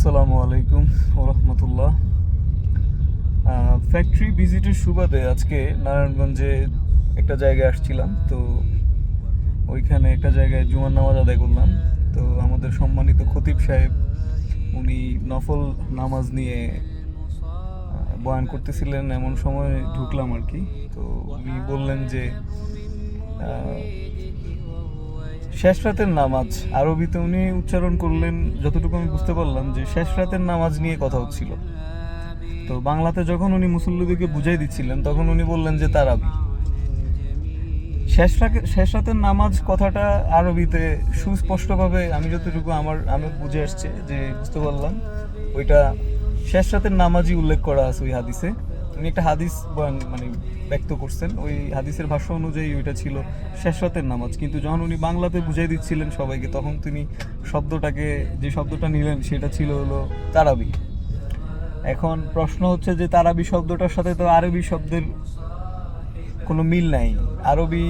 আসসালামু আলাইকুম রহমতুল্লাহ। ফ্যাক্টরি ভিজিটের সুবাদে আজকে নারায়ণগঞ্জে একটা জায়গায় আসছিলাম। তো ওইখানে একটা জায়গায় জুমার নামাজ আদায় করলাম। তো আমাদের সম্মানিত খতিব সাহেব উনি নফল নামাজ নিয়ে বয়ান করতেছিলেন, এমন সময় ঢুকলাম আর কি। তো উনি বললেন যে শেষ রাতের নামাজ, আরবিতে উনি উচ্চারণ করলেন, যতটুকু আমি বুঝতে পারলাম যে শেষ রাতের নামাজ নিয়ে কথা হচ্ছিল। তো বাংলাতে যখন উনি মুসল্লিদেরকে বুঝাই দিচ্ছিলেন তখন উনি বললেন যে তারাবি। শেষ রাতের নামাজ কথাটা আরবিতে সুস্পষ্টভাবে আমি যতটুকু আমি বুঝে আসছে যে বুঝতে পারলাম ওইটা শেষ রাতের নামাজই উল্লেখ করা আছে ওই হাদিসে। উনি একটা হাদিস মানে ব্যক্ত করছেন, ওই হাদিসের ভাষ্য অনুযায়ী ওইটা ছিল শেষ রাতের নামাজ। কিন্তু যখন উনি বাংলাতে বুঝাই দিচ্ছিলেন সবাইকে তখন তিনি যে শব্দটা নিলেন সেটা ছিল হলো তারাবি। এখন প্রশ্ন হচ্ছে যে তারাবি শব্দটার সাথে তো আরবি শব্দের কোনো মিল নাই। আরবি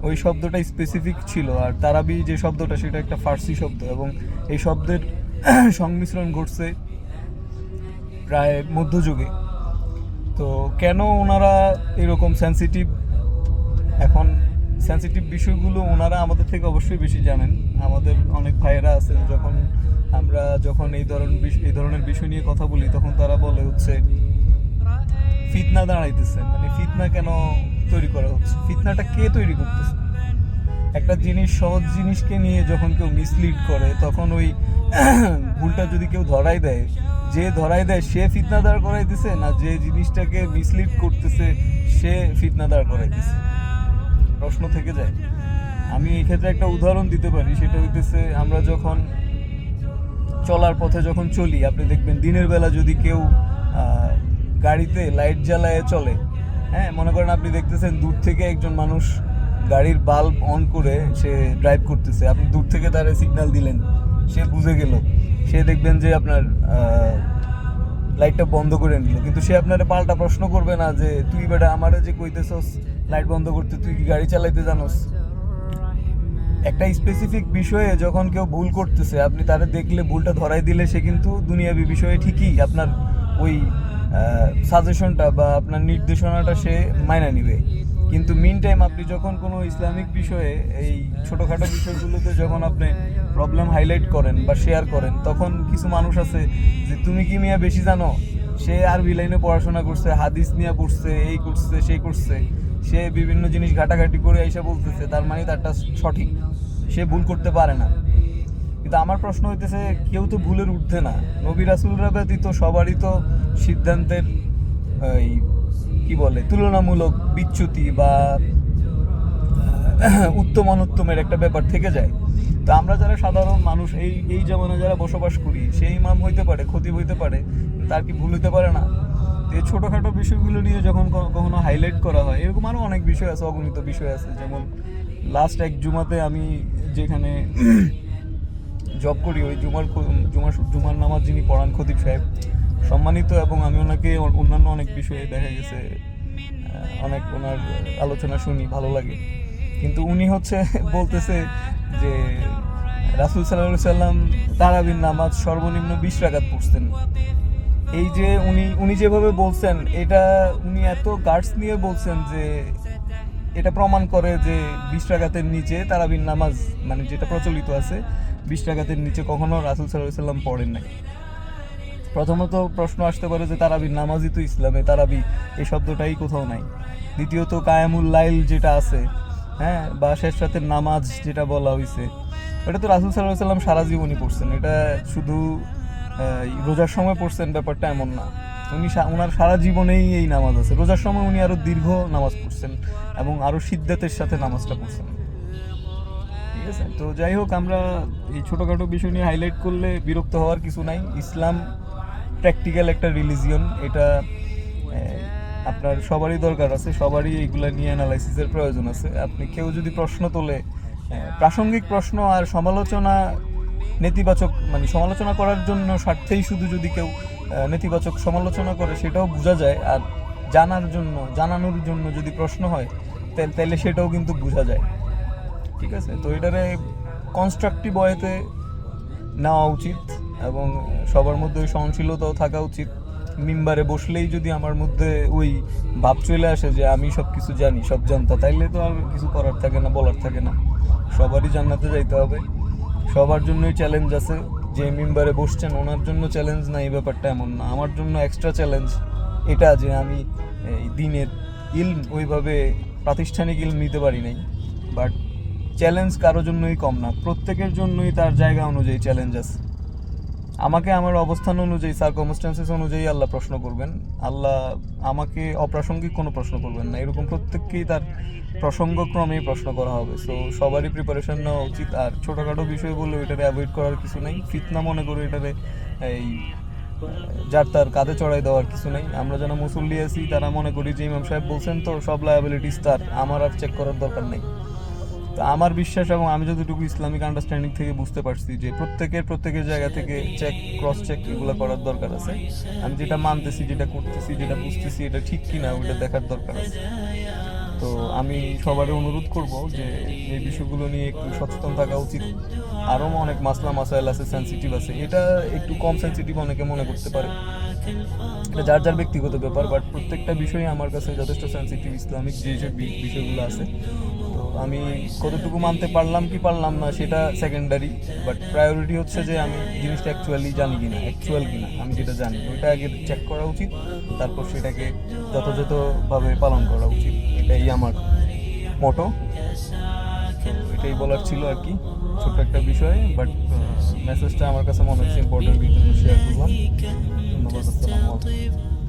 ওই শব্দটা স্পেসিফিক ছিল, আর তারাবি যে শব্দটা সেটা একটা ফার্সি শব্দ, এবং এই শব্দের সংমিশ্রণ ঘটছে প্রায় মধ্যযুগে। তো কেন ওনারা এরকম এখন সেন্সিটিভ বিষয়গুলো ওনারা আমাদের থেকে অবশ্যই বেশি জানেন। আমাদের অনেক ভাইয়েরা আছেন, যখন এই ধরনের বিষয় নিয়ে কথা বলি তখন তারা বলে হচ্ছে ফিতনা দাঁড়াইতেছে, মানে ফিতনা কেন তৈরি করা হচ্ছে, ফিতনাটা কে তৈরি করতেছে। একটা সহজ জিনিসকে নিয়ে যখন কেউ মিসলিড করে তখন ওই ভুলটা যদি কেউ ধরাই দেয় সে ফিতনা দাঁড় করাইতেছে, না যে জিনিসটাকে মিসলিড করতেছে সে ফিতনা দাঁড় করাইতেছে, প্রশ্ন থেকে যায়। আমি এই ক্ষেত্রে একটা উদাহরণ দিতে পারি, সেটা হইতেছে আমরা যখন চলার পথে যখন চলি, আপনি দেখবেন দিনের বেলা যদি কেউ গাড়িতে লাইট জ্বালায় চলে, হ্যাঁ, মনে করেন আপনি দেখতেছেন দূর থেকে একজন মানুষ গাড়ির বাল্ব অন করে সে ড্রাইভ করতেছে, আপনি দূর থেকে তারে সিগন্যাল দিলেন, সে বুঝে গেল, সে দেখবেন যে আপনার লাইটটা বন্ধ করে নিল, কিন্তু সে আপনার পাল্টা প্রশ্ন করবে না যে তুই বেটা আমারে যে কইতেছস লাইট বন্ধ করতে, তুই কি গাড়ি চালাইতে জানোস। একটা স্পেসিফিক বিষয়ে যখন কেউ ভুল করতেছে আপনি তারে দেখলে ভুলটা ধরাই দিলে সে কিন্তু দুনিয়াবি বিষয়ে ঠিকই আপনার ওই সাজেশনটা বা আপনার নির্দেশনাটা সে মাইনা নিবে। কিন্তু মিন টাইম আপনি যখন কোনো ইসলামিক বিষয়ে এই ছোটোখাটো বিষয়গুলোতে যখন আপনি প্রবলেম হাইলাইট করেন বা শেয়ার করেন, তখন কিছু মানুষ আছে যে তুমি কি মিয়া বেশি জানো, সে আরবি লাইনে পড়াশোনা করছে, হাদিস নিয়ে পড়ছে, এই করছে সেই করছে, সে বিভিন্ন জিনিস ঘাটাঘাটি করে এসে বলতেছে তার মানে তারটা সঠিক, সে ভুল করতে পারে না। কিন্তু আমার প্রশ্ন হইতেছে কেউ তো ভুলের ঊর্ধ্বে না, নবী রাসূলরা ব্যতীত সবারই তো সিদ্ধান্তের তুলনামূলক বিচ্যুতি বা উত্তম অনুত্তমের একটা ব্যাপার থেকে যায়। তো আমরা যারা সাধারণ মানুষ এই জামানায় যারা বসবাস করি, সেই ইমাম হইতে পারে, খতিব হইতে পারে, তার কি ভুল হইতে পারে না? এই ছোটোখাটো বিষয়গুলো নিয়ে যখন কখনো হাইলাইট করা হয়, এরকম আরও অনেক বিষয় আছে, অগণিত বিষয় আছে। যেমন লাস্ট এক জুমাতে আমি যেখানে জব করি, ওই জুমার নামাজ যিনি পড়ান খতিব সাহেব সম্মানিত, এবং আমি ওনাকে অন্যান্য অনেক বিষয়ে দেখা গেছে অনেক ওনার আলোচনা শুনি, ভালো লাগে। কিন্তু উনি বলতেছে যে রাসূল সাল্লাল্লাহু আলাইহি সাল্লাম তারাবির নামাজ সর্বনিম্ন 20 রাকাত পড়তেন। এই যে উনি যেভাবে বলছেন, এটা উনি এত গার্ডস নিয়ে বলছেন যে এটা প্রমাণ করে যে 20 রাকাতের নিচে তারাবির নামাজ, মানে যেটা প্রচলিত আছে, 20 রাকাতের নিচে কখনো রাসূল সাল্লাল্লাহু আলাইহি সাল্লাম পড়েন নাই। প্রথমত প্রশ্ন আসতে পারে যে তারাবির নামাজই তো ইসলামে, তারাবি এই শব্দটাই কোথাও নাই। দ্বিতীয়ত কায়ামুল লাইল যেটা আছে, হ্যাঁ, বা শেষ রাতের নামাজ যেটা বলা হয়েছে, এটা তো রাসূল সাল্লাল্লাহু আলাইহি সাল্লাম সারা জীবনই পড়ছেন। এটা শুধু রোজার সময় পড়ছেন ব্যাপারটা এমন না, ওনার সারা জীবনেই এই নামাজ আছে। রোজার সময় উনি আরো দীর্ঘ নামাজ পড়ছেন এবং আরো সিদ্ধাতের সাথে নামাজটা পড়ছেন। ঠিক আছে, তো যাই হোক, আমরা এই ছোটোখাটো বিষয় নিয়ে হাইলাইট করলে বিরক্ত হওয়ার কিছু নাই। ইসলাম প্র্যাকটিক্যাল একটা রিলিজিয়ন, এটা আপনার সবারই দরকার আছে, সবারই এইগুলা নিয়ে অ্যানালাইসিসের প্রয়োজন আছে। আপনি কেউ যদি প্রশ্ন তোলে, প্রাসঙ্গিক প্রশ্ন আর সমালোচনা নেতিবাচক, মানে সমালোচনা করার জন্য স্বার্থেই শুধু যদি কেউ নেতিবাচক সমালোচনা করে সেটাও বোঝা যায়, আর জানানোর জন্য যদি প্রশ্ন হয় তাহলে সেটাও কিন্তু বোঝা যায়। ঠিক আছে, তো এটারে কনস্ট্রাকটিভ ওয়েতে নেওয়া উচিত। এবং সবার মধ্যে ওই সহনশীলতাও থাকা উচিত। মিম্বারে বসলেই যদি আমার মধ্যে ওই ভাব চলে আসে যে আমি সব কিছু জানি, সব জানতা, তাইলে তো আর কিছু করার থাকে না, বলার থাকে না। সবারই জান্নাতে যাইতে হবে, সবার জন্যই চ্যালেঞ্জ আছে। যে মিম্বারে বসছেন ওনার জন্য চ্যালেঞ্জ না, এই ব্যাপারটা এমন না। আমার জন্য এক্সট্রা চ্যালেঞ্জ এটা যে আমি এই দিনের ইলম ওইভাবে প্রাতিষ্ঠানিক ইলম নিতে পারি নাই। বাট চ্যালেঞ্জ কারোর জন্যই কম না, প্রত্যেকের জন্যই তার জায়গা অনুযায়ী চ্যালেঞ্জ আছে। আমাকে আমার অবস্থান অনুযায়ী, সার্কামস্ট্যান্সেস অনুযায়ী আল্লাহ প্রশ্ন করবেন। আল্লাহ আমাকে অপ্রাসঙ্গিক কোনো প্রশ্ন করবেন না, এরকম প্রত্যেককেই তার প্রসঙ্গক্রমেই প্রশ্ন করা হবে। সো সবারই প্রিপারেশন নেওয়া উচিত। আর ছোটোখাটো বিষয় বললে ওইটারে অ্যাভয়েড করার কিছু নেই, ফিতনা মনে করে এটারে এই যার তার কাঁধে চড়াই দেওয়ার কিছু নেই। আমরা যারা মুসল্লি আছি তারা মনে করি যে ইমাম সাহেব বলছেন তো সব লায়াবিলিটিস তার, আমার আর চেক করার দরকার নেই। তো আমার বিশ্বাস এবং আমি যতটুকু ইসলামিক আন্ডারস্ট্যান্ডিং থেকে বুঝতে পারছি যে প্রত্যেকের জায়গা থেকে চেক, ক্রস চেক এগুলো করার দরকার আছে। আমি যেটা মানতেছি, যেটা করতেছি, যেটা বুঝতেছি এটা ঠিক কিনা ওইটা দেখার দরকার আছে। তো আমি সবারই অনুরোধ করব যে এই বিষয়গুলো নিয়ে একটু সচেতন থাকা উচিত। আরও অনেক মাসলা মাসাইল আছে, সেন্সিটিভ আছে। এটা একটু কম সেন্সিটিভ অনেকে মনে করতে পারে, এটা যার যার ব্যক্তিগত ব্যাপার। বাট প্রত্যেকটা বিষয়ই আমার কাছে যথেষ্ট সেন্সিটিভ, ইসলামিক যে যে বিষয়গুলো আছে। তো আমি কতটুকু মানতে পারলাম কি পারলাম না সেটা সেকেন্ডারি, বাট প্রায়োরিটি হচ্ছে যে আমি জিনিসটা অ্যাকচুয়ালি জানি কিনা, অ্যাকচুয়াল কিনা, আমি যেটা জানি ওইটা আগে চেক করা উচিত, তারপর সেটাকে যথাযথভাবে পালন করা উচিত। এটাই আমার মোটো। তো এটাই বলার ছিল আর কি, ছোট্ট একটা বিষয়। বাট মেসেজটা আমার কাছে মনে হচ্ছে ইম্পর্টেন্ট, এই জন্য শেয়ার করলাম। ধন্যবাদ। আসসালামু আলাইকুম।